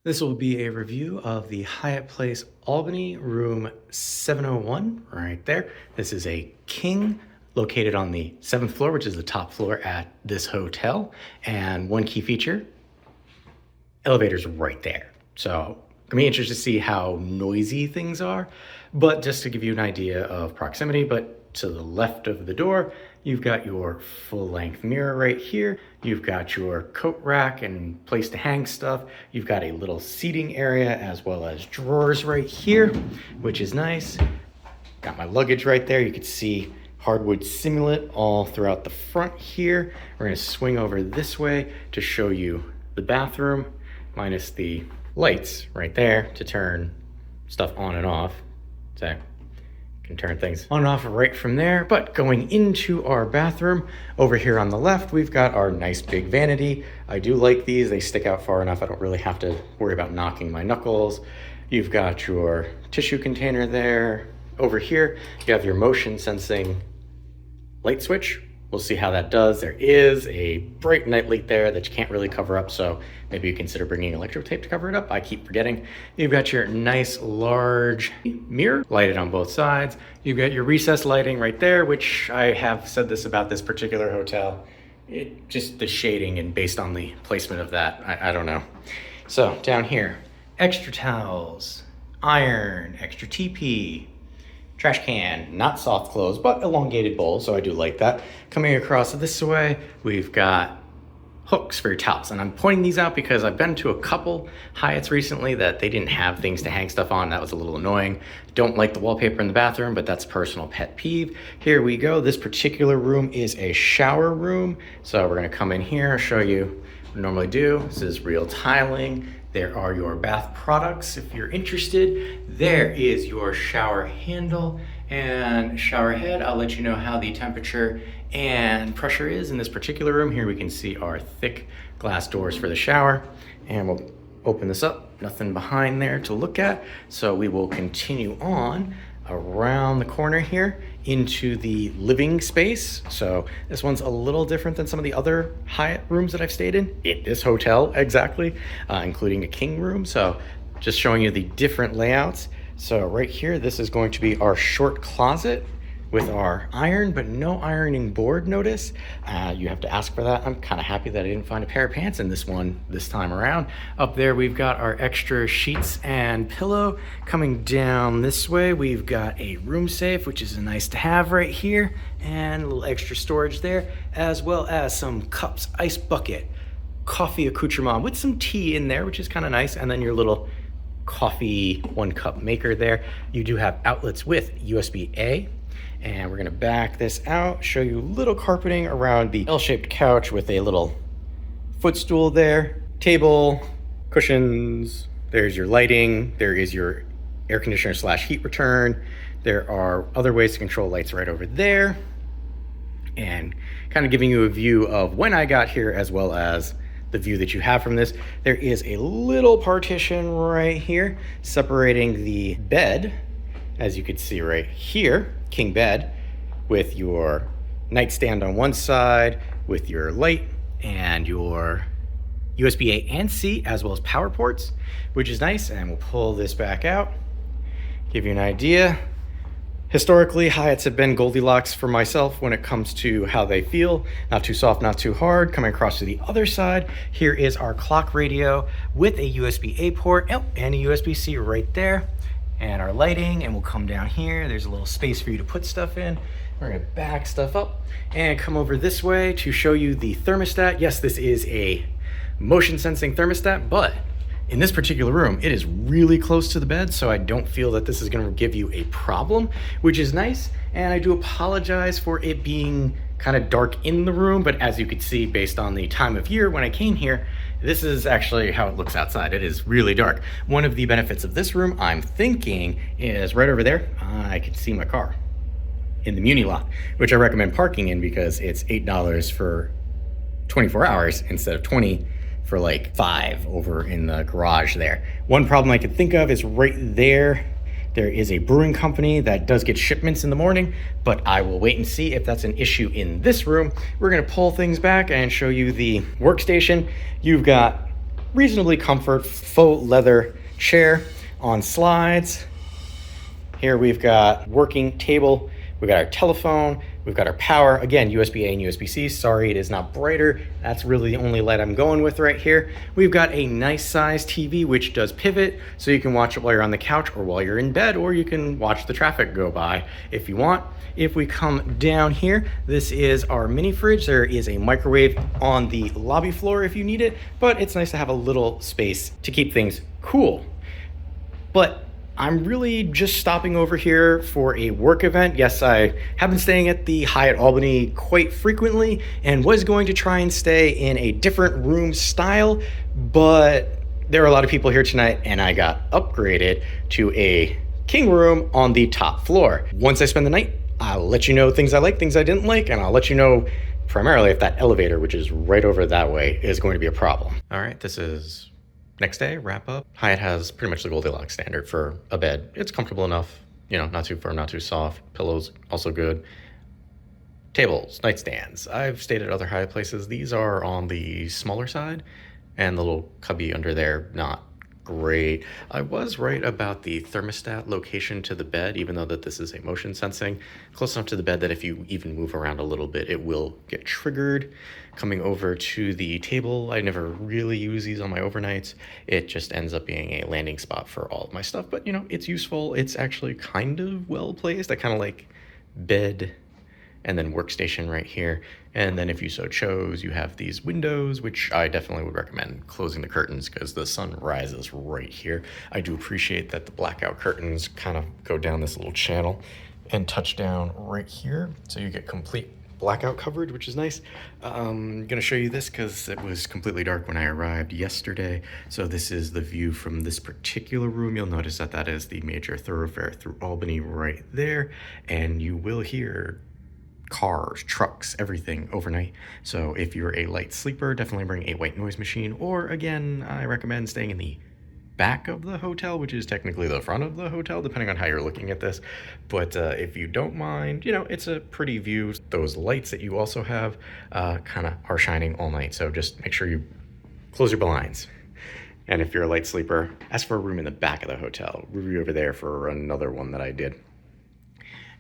This will be a review of the Hyatt Place Albany, room 701, right there. This is a king located on the 7th floor, which is the top floor at this hotel. And one key feature, elevator's right there. So I'm interested to see how noisy things are, but just to give you an idea of proximity, but to the left of the door, you've got your full-length mirror right here. You've got your coat rack and place to hang stuff. You've got a little seating area as well as drawers right here, which is nice. Got my luggage right there. You can see hardwood simulant all throughout the front here. We're gonna swing over this way to show you the bathroom, minus the lights right there to turn stuff on and off. So can turn things on and off right from there. But going into our bathroom, over here on the left, we've got our nice big vanity. I do like these. They stick out far enough. I don't really have to worry about knocking my knuckles. You've got your tissue container there. Over here, you have your motion sensing light switch. We'll see how that does. There is a bright night light there that you can't really cover up, so maybe you consider bringing electric tape to cover it up. I keep forgetting. You've got your nice large mirror lighted on both sides. You've got your recessed lighting right there, which I have said this about this particular hotel. Just the shading and based on the placement of that, I don't know. So down here, extra towels, iron, extra TP, trash can, not soft close, but elongated bowl, so I do like that. Coming across this way, we've got hooks for your towels. And I'm pointing these out because I've been to a couple Hyatts recently that they didn't have things to hang stuff on. That was a little annoying. Don't like the wallpaper in the bathroom, but that's a personal pet peeve. Here we go. This particular room is a shower room. So we're gonna come in here, show you what we normally do. This is real tiling. There are your bath products if you're interested. There is your shower handle and shower head. I'll let you know how the temperature and pressure is in this particular room. Here we can see our thick glass doors for the shower, and we'll open this up. Nothing behind there to look at. So we will continue on around the corner here into the living space. So this one's a little different than some of the other Hyatt rooms that I've stayed in this hotel, exactly, including a king room. So just showing you the different layouts. So right here, this is going to be our short closet with our iron, but no ironing board, notice. You have to ask for that. I'm kind of happy that I didn't find a pair of pants in this one this time around. Up there, we've got our extra sheets and pillow. Coming down this way, we've got a room safe, which is nice to have right here, and a little extra storage there, as well as some cups, ice bucket, coffee accoutrement with some tea in there, which is kind of nice, and then your little coffee 1-cup maker there. You do have outlets with USB-A. And we're gonna back this out, show you little carpeting around the L-shaped couch with a little footstool there, table, cushions, there's your lighting, there is your air conditioner / heat return. There are other ways to control lights right over there. And kind of giving you a view of when I got here as well as the view that you have from this. There is a little partition right here separating the bed, as you can see right here, king bed, with your nightstand on one side, with your light and your USB-A and C, as well as power ports, which is nice. And we'll pull this back out, give you an idea. Historically, Hyatts have been Goldilocks for myself when it comes to how they feel. Not too soft, not too hard. Coming across to the other side, here is our clock radio with a USB-A port and a USB-C right there. And our lighting, and we'll come down here. There's a little space for you to put stuff in. We're gonna back stuff up and come over this way to show you the thermostat. Yes, this is a motion sensing thermostat, but in this particular room, it is really close to the bed, so I don't feel that this is gonna give you a problem, which is nice. And I do apologize for it being kind of dark in the room, but as you could see, based on the time of year when I came here, this is actually how it looks outside. It is really dark. One of the benefits of this room, I'm thinking, is right over there, I can see my car in the Muni lot, which I recommend parking in because it's $8 for 24 hours instead of 20 for like 5 over in the garage there. One problem I could think of is right there. There is a brewing company that does get shipments in the morning, but I will wait and see if that's an issue in this room. We're gonna pull things back and show you the workstation. You've got reasonably comfort, faux leather chair on slides. Here we've got working table, we've got our telephone, we've got our power. Again, USB-A and USB-C. Sorry, it is not brighter. That's really the only light I'm going with right here. We've got a nice size TV, which does pivot, so you can watch it while you're on the couch or while you're in bed, or you can watch the traffic go by if you want. If we come down here, this is our mini fridge. There is a microwave on the lobby floor if you need it, but it's nice to have a little space to keep things cool. But I'm really just stopping over here for a work event. Yes, I have been staying at the Hyatt Albany quite frequently and was going to try and stay in a different room style, but there are a lot of people here tonight and I got upgraded to a king room on the top floor. Once I spend the night, I'll let you know things I like, things I didn't like, and I'll let you know primarily if that elevator, which is right over that way, is going to be a problem. All right, this is next day, wrap up. Hyatt has pretty much the Goldilocks standard for a bed. It's comfortable enough, you know, not too firm, not too soft. Pillows, also good. Tables, nightstands. I've stayed at other Hyatt places. These are on the smaller side, and the little cubby under there, not great. I was right about the thermostat location to the bed, even though that this is a motion sensing. Close enough to the bed that if you even move around a little bit, it will get triggered. Coming over to the table, I never really use these on my overnights. It just ends up being a landing spot for all of my stuff, but you know, it's useful. It's actually kind of well placed. I kind of like bed and then workstation right here. And then if you so chose, you have these windows, which I definitely would recommend closing the curtains because the sun rises right here. I do appreciate that the blackout curtains kind of go down this little channel and touch down right here. So you get complete blackout coverage, which is nice. I'm gonna show you this because it was completely dark when I arrived yesterday. So this is the view from this particular room. You'll notice that that is the major thoroughfare through Albany right there. And you will hear cars, trucks, everything overnight. So if you're a light sleeper, definitely bring a white noise machine, or again, I recommend staying in the back of the hotel, which is technically the front of the hotel, depending on how you're looking at this. But if you don't mind, you know, it's a pretty view. Those lights that you also have kind of are shining all night. So just make sure you close your blinds. And if you're a light sleeper, ask for a room in the back of the hotel. We'll be over there for another one that I did.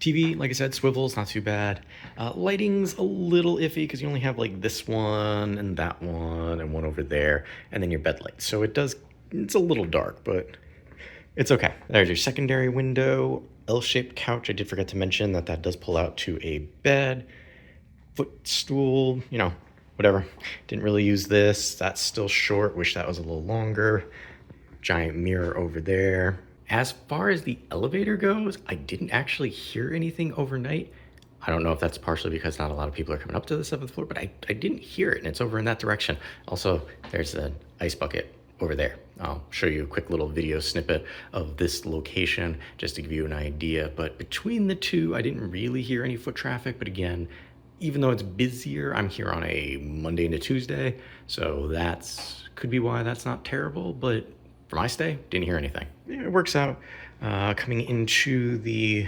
TV, like I said, swivels, not too bad. Lighting's a little iffy because you only have like this one and that one and one over there, and then your bed lights. So it's a little dark, but it's okay. There's your secondary window, L-shaped couch. I did forget to mention that that does pull out to a bed, footstool, you know, whatever. Didn't really use this. That's still short. Wish that was a little longer. Giant mirror over there. As far as the elevator goes, I didn't actually hear anything overnight. I don't know if that's partially because not a lot of people are coming up to the 7th floor, but I didn't hear it, and it's over in that direction. Also, there's an ice bucket over there. I'll show you a quick little video snippet of this location just to give you an idea. But between the two, I didn't really hear any foot traffic. But again, even though it's busier, I'm here on a Monday into Tuesday, so could be why that's not terrible. But for my stay, didn't hear anything. It works out. Coming into the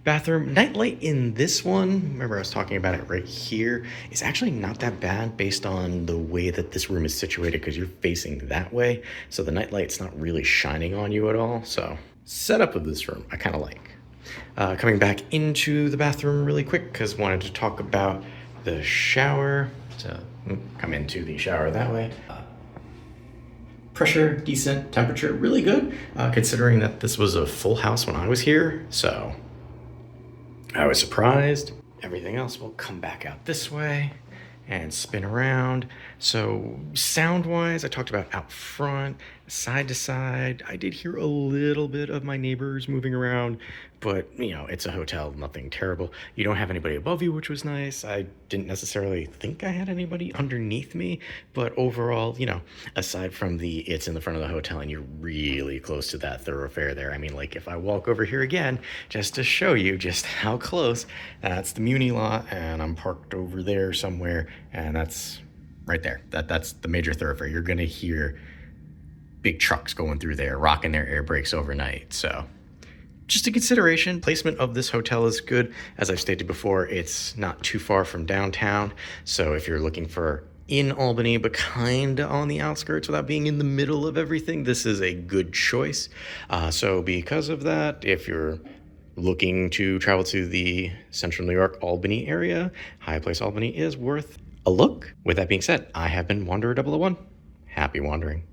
bathroom, nightlight in this one, remember I was talking about it right here, is actually not that bad based on the way that this room is situated because you're facing that way. So the nightlight's not really shining on you at all. So setup of this room, I kind of like. Coming back into the bathroom really quick because wanted to talk about the shower. So come into the shower that way. Pressure, decent. Temperature, really good, considering that this was a full house when I was here, so I was surprised. Everything else will come back out this way and spin around. So sound-wise, I talked about out front, side to side. I did hear a little bit of my neighbors moving around, but you know, it's a hotel, nothing terrible. You don't have anybody above you, which was nice. I didn't necessarily think I had anybody underneath me, but overall, you know, aside from it's in the front of the hotel and you're really close to that thoroughfare there. I mean, like if I walk over here again, just to show you just how close, that's the Muni lot and I'm parked over there somewhere and that's right there. That's the major thoroughfare. You're gonna hear big trucks going through there, rocking their air brakes overnight. So just a consideration. Placement of this hotel is good. As I've stated before, it's not too far from downtown. So if you're looking for in Albany, but kind of on the outskirts without being in the middle of everything, this is a good choice. So because of that, if you're looking to travel to the central New York, Albany area, Hyatt Place Albany is worth a look. With that being said, I have been Wanderer 001. Happy wandering.